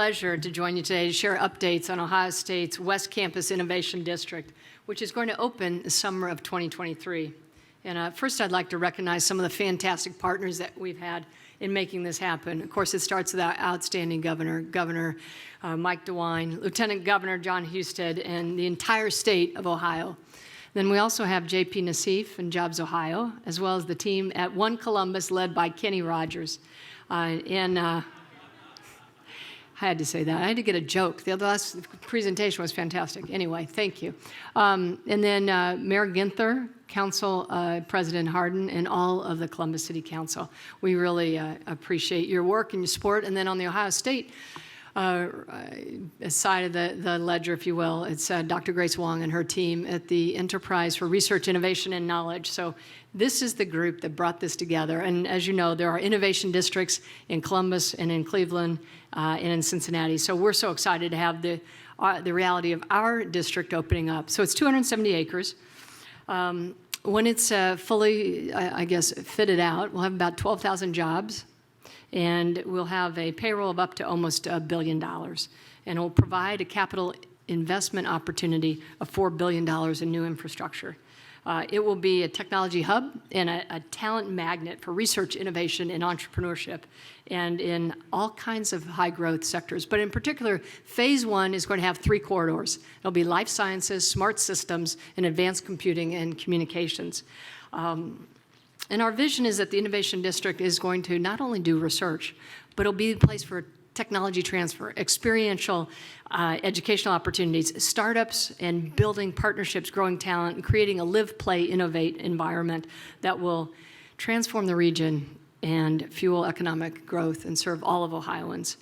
pleasure to join you today to share updates on Ohio State's West Campus Innovation District, which is going to open the summer of 2023. And first, I'd like to recognize some of the fantastic partners that we've had in making this happen. Of course, it starts with our outstanding Governor Mike DeWine, Lieutenant Governor Jon Husted, and the entire state of Ohio. Then we also have JP Nassif and Jobs Ohio, as well as the team at One Columbus led by Kenny Rogers. I had to say that. I had to get a joke. The last presentation was fantastic. Anyway, thank you. And then Mayor Ginther, Council President Hardin, and all of the Columbus City Council. We really appreciate your work and your support. And then on the Ohio State side of the ledger, if you will, it's Dr. Grace Wong and her team at the Enterprise for Research, Innovation, and Knowledge. So this is the group that brought this together. And as you know, there are innovation districts in Columbus and in Cleveland and in Cincinnati. So we're so excited to have the reality of our district opening up. So it's 270 acres. When it's fully, I guess, fitted out, we'll have about 12,000 jobs. And we'll have a payroll of up to almost $1 billion. And it will provide a capital investment opportunity of $4 billion in new infrastructure. It will be a technology hub and a talent magnet for research, innovation, and entrepreneurship, and in all kinds of high-growth sectors. But in particular, Phase 1 is going to have 3 corridors. It'll be life sciences, smart systems, and advanced computing and communications. And our vision is that the Innovation District is going to not only do research, but it'll be a place for technology transfer, experiential educational opportunities, startups, and building partnerships, growing talent, and creating a live, play, innovate environment that will transform the region and fuel economic growth and serve all of Ohioans.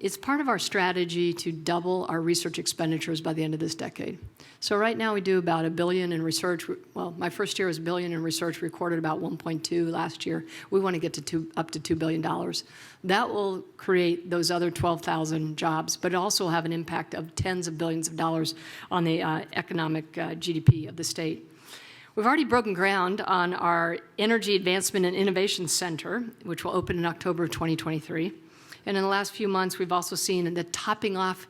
It's part of our strategy to double our research expenditures by the end of this decade. So right now we do about $1 billion in research. Well, my first year was $1 billion in research, recorded about 1.2 last year. We want to get to up to $2 billion. That will create those other 12,000 jobs, but it also will have an impact of tens of billions of dollars on the economic GDP of the state. We've already broken ground on our Energy Advancement and Innovation Center, which will open in October of 2023. And in the last few months, we've also seen the topping off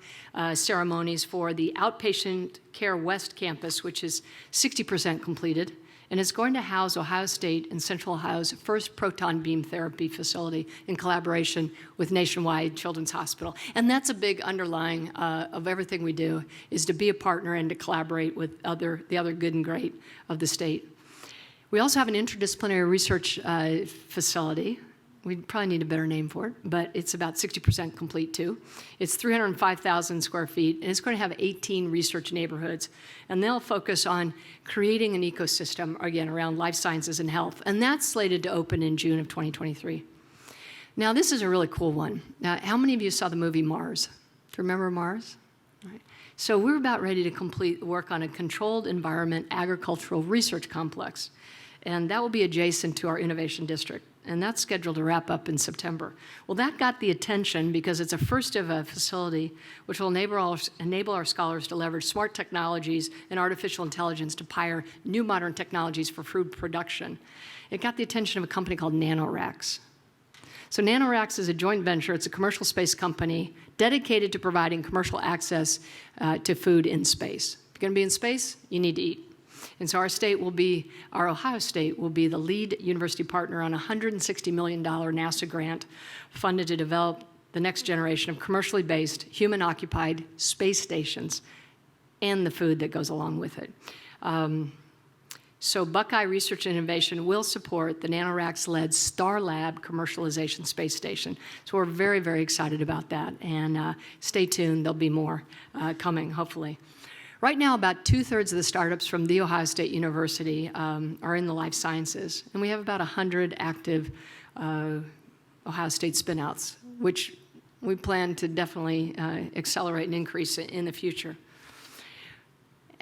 ceremonies for the Outpatient Care West Campus, which is 60% completed, and it's going to house Ohio State and Central Ohio's first proton beam therapy facility in collaboration with Nationwide Children's Hospital. And that's a big underlying of everything we do, is to be a partner and to collaborate with the other good and great of the state. We also have an interdisciplinary research facility. We probably need a better name for it, but it's about 60% complete too. It's 305,000 square feet, and it's going to have 18 research neighborhoods. And they'll focus on creating an ecosystem, again, around life sciences and health. And that's slated to open in June of 2023. Now, this is a really cool one. Now, how many of you saw the movie Mars? Do you remember Mars? Right. So we're about ready to complete work on a controlled environment agricultural research complex. And that will be adjacent to our innovation district. And that's scheduled to wrap up in September. Well, that got the attention because it's a first of a facility which will enable our scholars to leverage smart technologies and artificial intelligence to pioneer new modern technologies for food production. It got the attention of a company called NanoRacks. So NanoRacks is a joint venture. It's a commercial space company dedicated to providing commercial access to food in space. If you're going to be in space, you need to eat. And so our Ohio State will be the lead university partner on a $160 million NASA grant funded to develop the next generation of commercially based, human-occupied space stations and the food that goes along with it. So Buckeye Research and Innovation will support the NanoRacks-led Starlab commercialization space station. So we're very, very excited about that. And stay tuned, there'll be more coming, hopefully. Right now, about 2/3 of the startups from The Ohio State University are in the life sciences, and we have about 100 active Ohio State spinouts, which we plan to definitely accelerate and increase in the future.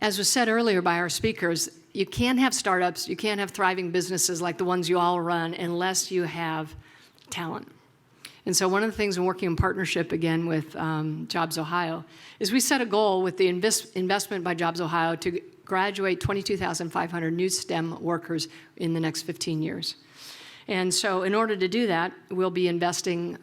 As was said earlier by our speakers, you can't have startups, you can't have thriving businesses like the ones you all run unless you have talent. And so one of the things in working in partnership, again, with Jobs Ohio, is we set a goal with the investment by Jobs Ohio to graduate 22,500 new STEM workers in the next 15 years. And so in order to do that, we'll be investing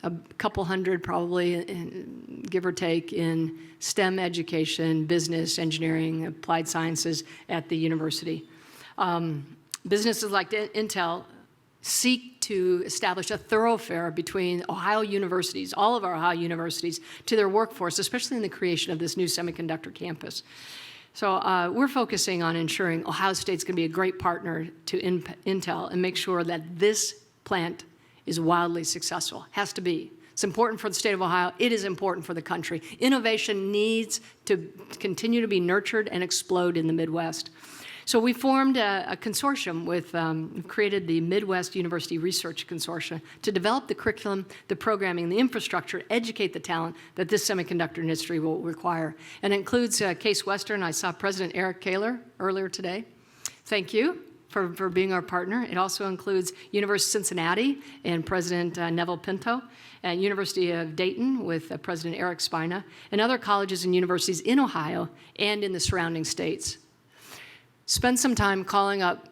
a couple hundred probably, give or take, in STEM education, business, engineering, applied sciences at the university. Businesses like Intel seek to establish a thoroughfare between Ohio universities, all of our Ohio universities, to their workforce, especially in the creation of this new semiconductor campus. So we're focusing on ensuring Ohio State's going to be a great partner to Intel and make sure that this plant is wildly successful. Has to be. It's important for the state of Ohio. It is important for the country. Innovation needs to continue to be nurtured and explode in the Midwest. So we formed a consortium with, created the Midwest University Research Consortium to develop the curriculum, the programming, the infrastructure, educate the talent that this semiconductor industry will require. And it includes Case Western. I saw President Eric Kaler earlier today. Thank you for being our partner. It also includes University of Cincinnati and President Neville Pinto, and University of Dayton with President Eric Spina, and other colleges and universities in Ohio and in the surrounding states. Spend some time calling up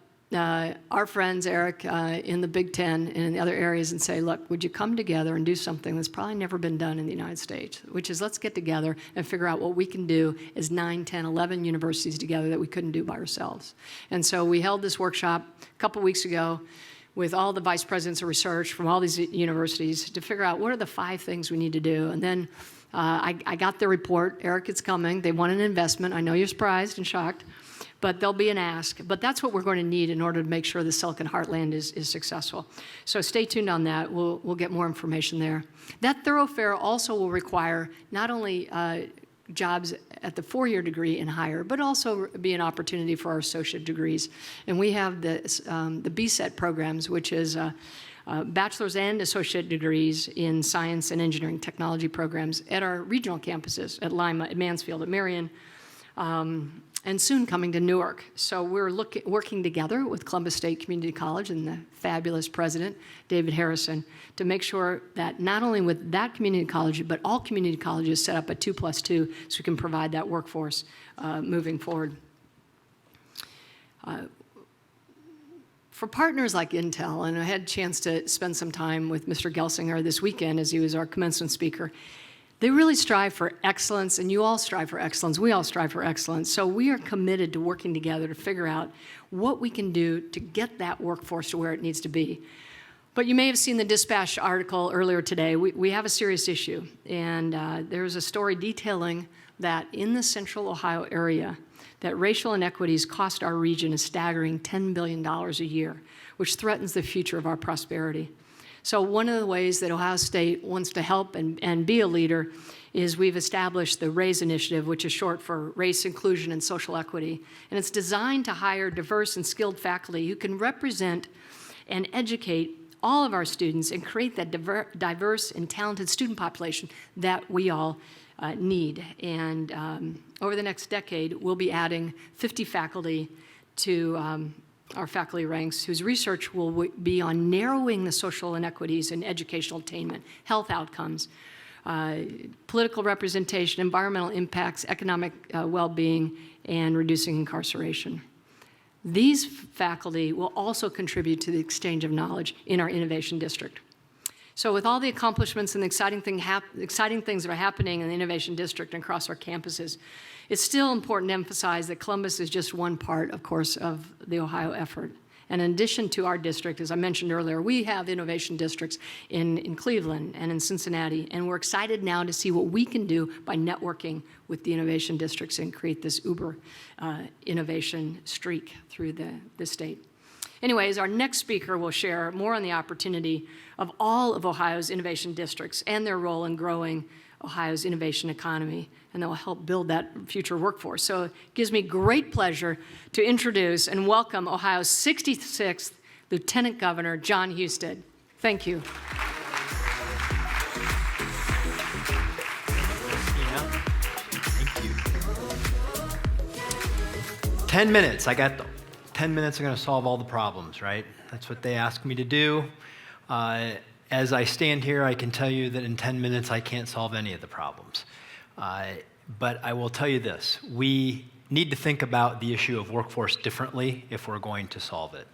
our friends, Eric, in the Big Ten and in the other areas and say, look, would you come together and do something that's probably never been done in the United States, which is let's get together and figure out what we can do as 9, 10, 11 universities together that we couldn't do by ourselves. And so we held this workshop a couple weeks ago with all the vice presidents of research from all these universities to figure out what are the 5 things we need to do. And then I got the report. Eric, it's coming. They want an investment. I know you're surprised and shocked, but there'll be an ask. But that's what we're going to need in order to make sure the Silicon Heartland is successful. So stay tuned on that. We'll get more information there. That thoroughfare also will require not only jobs at the 4-year degree and higher, but also be an opportunity for our associate degrees. And we have the BSET programs, which is bachelor's and associate degrees in science and engineering technology programs at our regional campuses at Lima, at Mansfield, at Marion, and soon coming to Newark. So we're working together with Columbus State Community College and the fabulous president, David Harrison, to make sure that not only with that community college, but all community colleges set up a 2+2 so we can provide that workforce moving forward. For partners like Intel, and I had a chance to spend some time with Mr. Gelsinger this weekend as he was our commencement speaker, they really strive for excellence, and you all strive for excellence. We all strive for excellence. So we are committed to working together to figure out what we can do to get that workforce to where it needs to be. But you may have seen the Dispatch article earlier today. We have a serious issue, and there's a story detailing that in the central Ohio area, that racial inequities cost our region a staggering $10 billion a year, which threatens the future of our prosperity. So one of the ways that Ohio State wants to help and be a leader is we've established the RAISE initiative, which is short for Race, Inclusion, and Social Equity. And it's designed to hire diverse and skilled faculty who can represent and educate all of our students and create that diverse and talented student population that we all need. And over the next decade, we'll be adding 50 faculty to our faculty ranks whose research will be on narrowing the social inequities in educational attainment, health outcomes, political representation, environmental impacts, economic well-being, and reducing incarceration. These faculty will also contribute to the exchange of knowledge in our innovation district. So with all the accomplishments and the exciting things that are happening in the Innovation District and across our campuses, it's still important to emphasize that Columbus is just one part, of course, of the Ohio effort. And in addition to our district, as I mentioned earlier, we have innovation districts in Cleveland and in Cincinnati, and we're excited now to see what we can do by networking with the innovation districts and create this uber innovation streak through the state. Anyways, our next speaker will share more on the opportunity of all of Ohio's innovation districts and their role in growing Ohio's innovation economy, and that will help build that future workforce. So it gives me great pleasure to introduce and welcome Ohio's 66th Lieutenant Governor, Jon Husted. Thank you. Thank you. 10 minutes. I got 10 minutes are going to solve all the problems, right? That's what they asked me to do. As I stand here, I can tell you that in 10 minutes, I can't solve any of the problems. But I will tell you this. We need to think about the issue of workforce differently if we're going to solve it.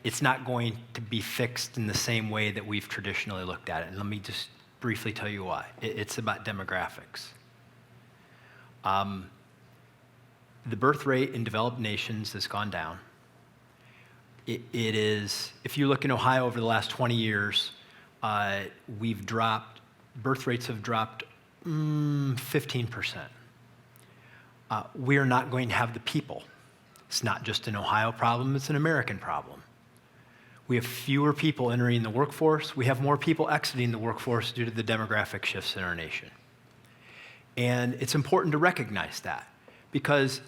it's not going to be fixed in the same way that we've traditionally looked at it. And let me just briefly tell you why. It's about demographics. The birth rate in developed nations has gone down. It is, if you look in Ohio over the last 20 years, birth rates have dropped 15%. We're not going to have the people. It's not just an Ohio problem, it's an American problem. We have fewer people entering the workforce. We have more people exiting the workforce due to the demographic shifts in our nation. And it's important to recognize that because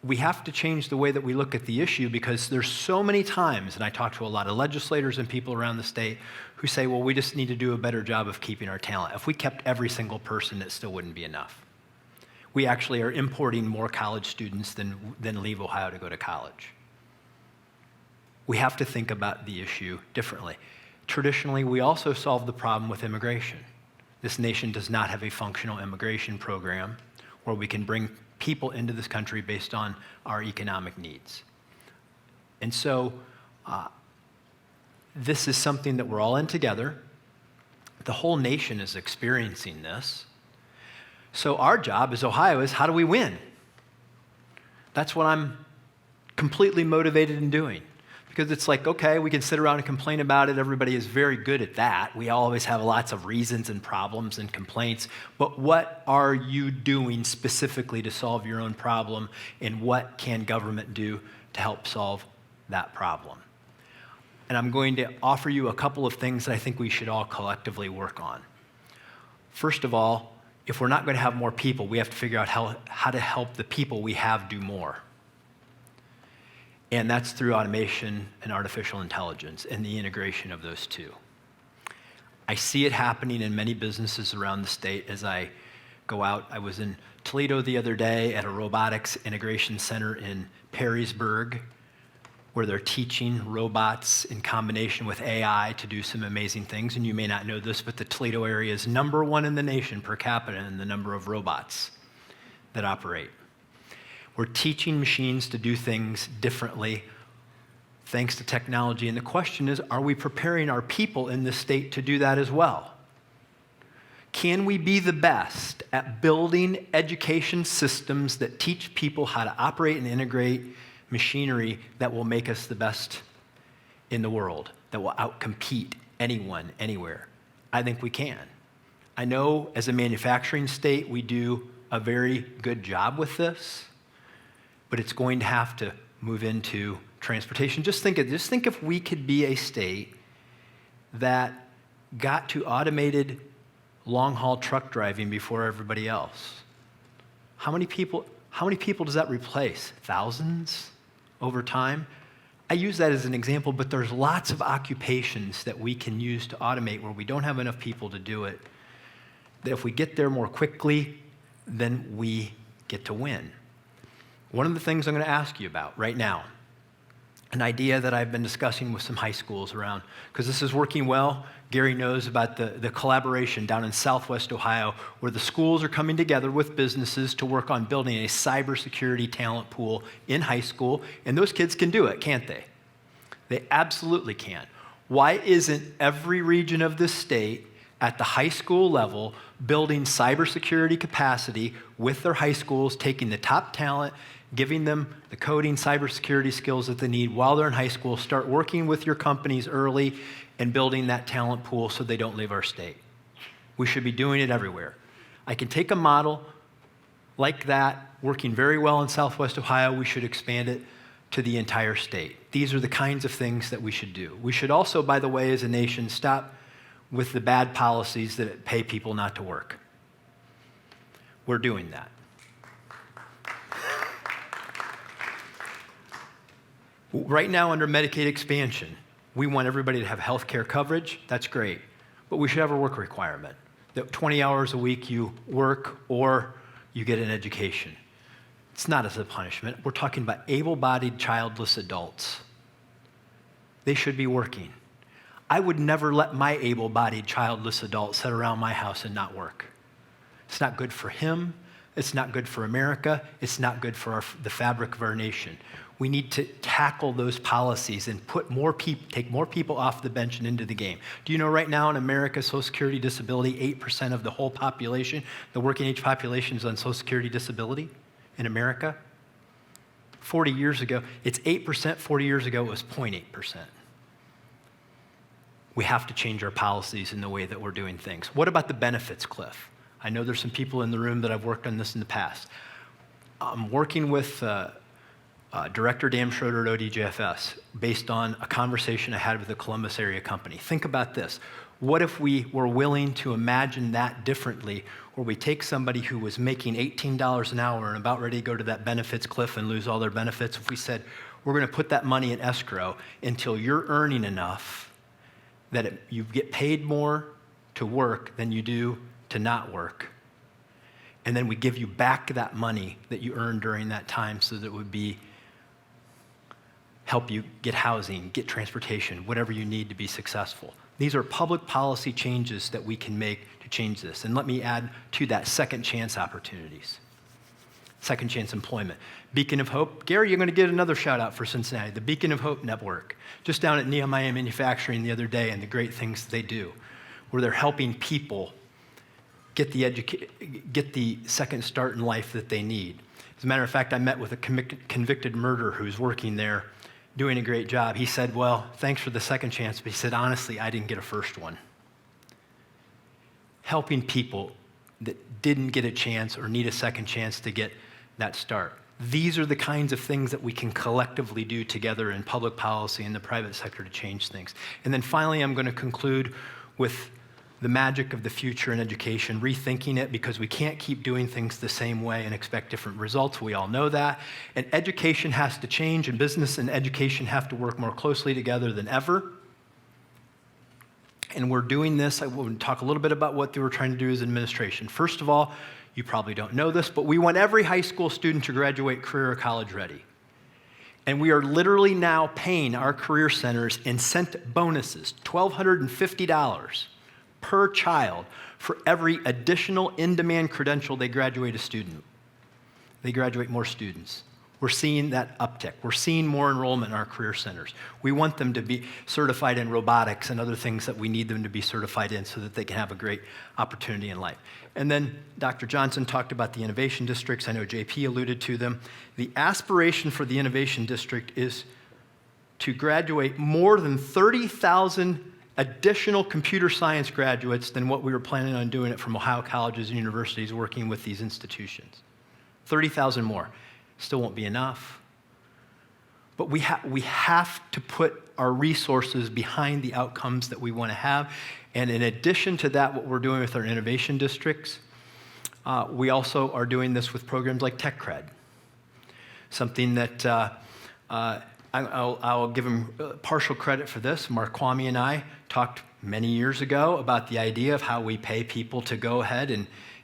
we have to change the way that we look at the issue because there's so many times, and I talk to a lot of legislators and people around the state who say, well, we just need to do a better job of keeping our talent. If we kept every single person, it still wouldn't be enough. We actually are importing more college students than leave Ohio to go to college. We have to think about the issue differently. Traditionally, we also solve the problem with immigration. This nation does not have a functional immigration program where we can bring people into this country based on our economic needs. And so this is something that we're all in together. The whole nation is experiencing this. So our job as Ohio is how do we win? That's what I'm completely motivated in doing. Because it's like, okay, we can sit around and complain about it. Everybody is very good at that. We always have lots of reasons and problems and complaints. But what are you doing specifically to solve your own problem? And what can government do to help solve that problem? And I'm going to offer you a couple of things that I think we should all collectively work on. First of all, if we're not going to have more people, we have to figure out how to help the people we have do more. And that's through automation and artificial intelligence and the integration of those two. I see it happening in many businesses around the state as I go out. I was in Toledo the other day at a robotics integration center in Perrysburg, where they're teaching robots in combination with AI to do some amazing things. And you may not know this, but the Toledo area is #1 in the nation per capita in the number of robots that operate. We're teaching machines to do things differently thanks to technology. And the question is, are we preparing our people in this state to do that as well? Can we be the best at building education systems that teach people how to operate and integrate machinery that will make us the best in the world, that will outcompete anyone, anywhere? I think we can. I know as a manufacturing state, we do a very good job with this, but it's going to have to move into transportation. Just think if we could be a state that got to automated long-haul truck driving before everybody else. How many people does that replace? Thousands over time? I use that as an example, but there's lots of occupations that we can use to automate where we don't have enough people to do it. That if we get there more quickly, then we get to win. One of the things I'm going to ask you about right now, an idea that I've been discussing with some high schools around, because this is working well. Gary knows about the collaboration down in Southwest Ohio, where the schools are coming together with businesses to work on building a cybersecurity talent pool in high school, and those kids can do it, can't they? They absolutely can. Why isn't every region of this state at the high school level building cybersecurity capacity with their high schools, taking the top talent, giving them the coding, cybersecurity skills that they need while they're in high school, start working with your companies early and building that talent pool so they don't leave our state? We should be doing it everywhere. I can take a model like that, working very well in Southwest Ohio. We should expand it to the entire state. These are the kinds of things that we should do. We should also, by the way, as a nation, stop with the bad policies that pay people not to work. We're doing that. Right now, under Medicaid expansion, we want everybody to have health care coverage. That's great. But we should have a work requirement, that 20 hours a week you work or you get an education. It's not as a punishment. We're talking about able-bodied, childless adults. They should be working. I would never let my able-bodied, childless adult sit around my house and not work. It's not good for him. It's not good for America. It's not good for the fabric of our nation. We need to tackle those policies and take more people off the bench and into the game. Do you know right now in America, Social Security disability, 8% of the whole population, the working age population is on Social Security disability in America? 40 years ago, it's 8%. 40 years ago, it was 0.8%. We have to change our policies in the way that we're doing things. What about the benefits cliff? I know there's some people in the room that I've worked on this in the past. I'm working with Director Dan Schroeder at ODJFS based on a conversation I had with a Columbus area company. Think about this. What if we were willing to imagine that differently, where we take somebody who was making $18 an hour and about ready to go to that benefits cliff and lose all their benefits, if we said, we're going to put that money in escrow until you're earning enough that you get paid more to work than you do to not work. And then we give you back that money that you earned during that time so that it would help you get housing, get transportation, whatever you need to be successful. These are public policy changes that we can make to change this. And let me add to that second chance opportunities. Second chance employment. Beacon of Hope. Gary, you're going to get another shout out for Cincinnati. The Beacon of Hope Network. Just down at Nehemiah Manufacturing the other day and the great things they do, where they're helping people get the second start in life that they need. As a matter of fact, I met with a convicted murderer who's working there, doing a great job. He said, well, thanks for the second chance, but he said, honestly, I didn't get a first one. Helping people that didn't get a chance or need a second chance to get that start. These are the kinds of things that we can collectively do together in public policy and the private sector to change things. And then finally, I'm going to conclude with the magic of the future in education, rethinking it, because we can't keep doing things the same way and expect different results. We all know that. And education has to change, and business and education have to work more closely together than ever. And we're doing this. I will talk a little bit about what they were trying to do as administration. First of all, you probably don't know this, but we want every high school student to graduate career or college ready. And we are literally now paying our career centers incentive bonuses, $1,250 per child for every additional in-demand credential they graduate a student. They graduate more students. We're seeing that uptick. We're seeing more enrollment in our career centers. We want them to be certified in robotics and other things that we need them to be certified in so that they can have a great opportunity in life. And then Dr. Johnson talked about the innovation districts. I know JP alluded to them. The aspiration for the innovation district is to graduate more than 30,000 additional computer science graduates than what we were planning on doing it from Ohio colleges and universities working with these institutions. 30,000 more. Still won't be enough. But we have to put our resources behind the outcomes that we want to have. And in addition to that, what we're doing with our innovation districts, we also are doing this with programs like TechCred. Something that I'll give him partial credit for this. Mark Kwame and I talked many years ago about the idea of how we pay people to go ahead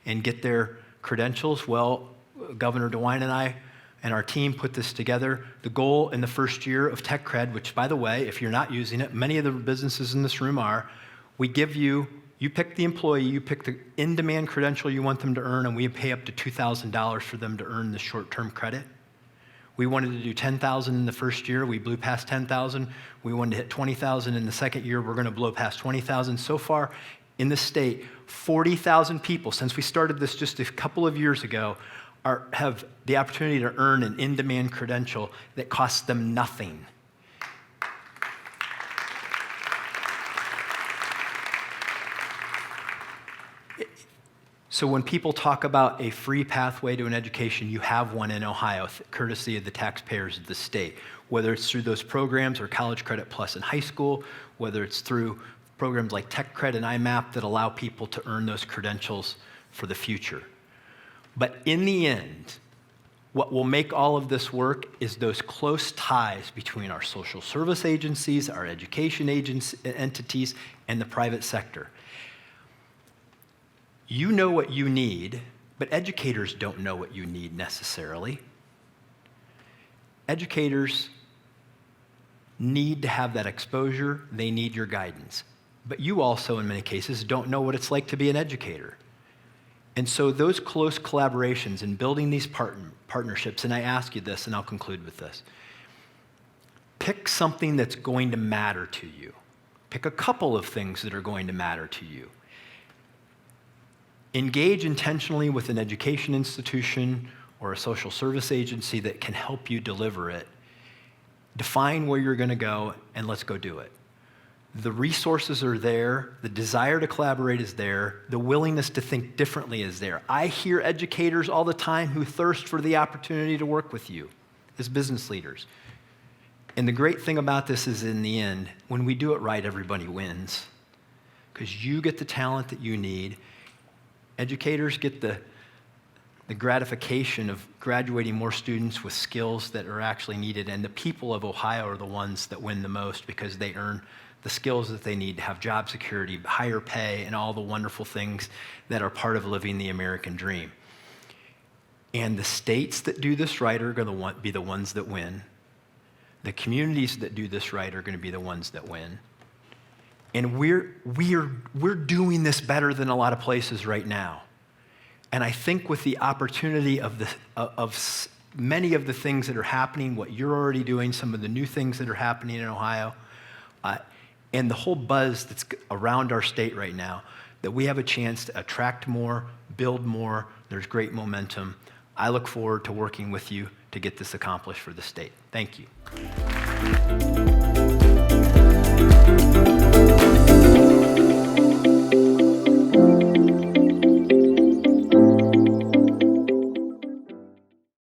and get their credentials. Well, Governor DeWine and I and our team put this together. The goal in the first year of TechCred, which, by the way, if you're not using it, many of the businesses in this room are, we give you pick the employee, you pick the in-demand credential you want them to earn, and we pay up to $2,000 for them to earn the short-term credit. We wanted to do 10,000 in the first year. We blew past 10,000. We wanted to hit 20,000 in the second year. We're going to blow past 20,000. So far in the state, 40,000 people, since we started this just a couple of years ago, have the opportunity to earn an in-demand credential that costs them nothing. So when people talk about a free pathway to an education, you have one in Ohio, courtesy of the taxpayers of the state, whether it's through those programs or College Credit Plus in high school, whether it's through programs like TechCred and IMAP that allow people to earn those credentials for the future. But in the end, what will make all of this work is those close ties between our social service agencies, our education entities, and the private sector. You know what you need, but educators don't know what you need necessarily. Educators need to have that exposure. They need your guidance. But you also, in many cases, don't know what it's like to be an educator. And so those close collaborations and building these partnerships, and I ask you this, and I'll conclude with this. Pick something that's going to matter to you. Pick a couple of things that are going to matter to you. Engage intentionally with an education institution or a social service agency that can help you deliver it. Define where you're going to go, and let's go do it. The resources are there. The desire to collaborate is there. The willingness to think differently is there. I hear educators all the time who thirst for the opportunity to work with you as business leaders. And the great thing about this is, in the end, when we do it right, everybody wins. Because you get the talent that you need. Educators get the gratification of graduating more students with skills that are actually needed. And the people of Ohio are the ones that win the most because they earn the skills that they need to have job security, higher pay, and all the wonderful things that are part of living the American dream. And the states that do this right are going to be the ones that win. The communities that do this right are going to be the ones that win. And we're doing this better than a lot of places right now. And I think with the opportunity of many of the things that are happening, what you're already doing, some of the new things that are happening in Ohio, and the whole buzz that's around our state right now, that we have a chance to attract more, build more. There's great momentum. I look forward to working with you to get this accomplished for the state. Thank you.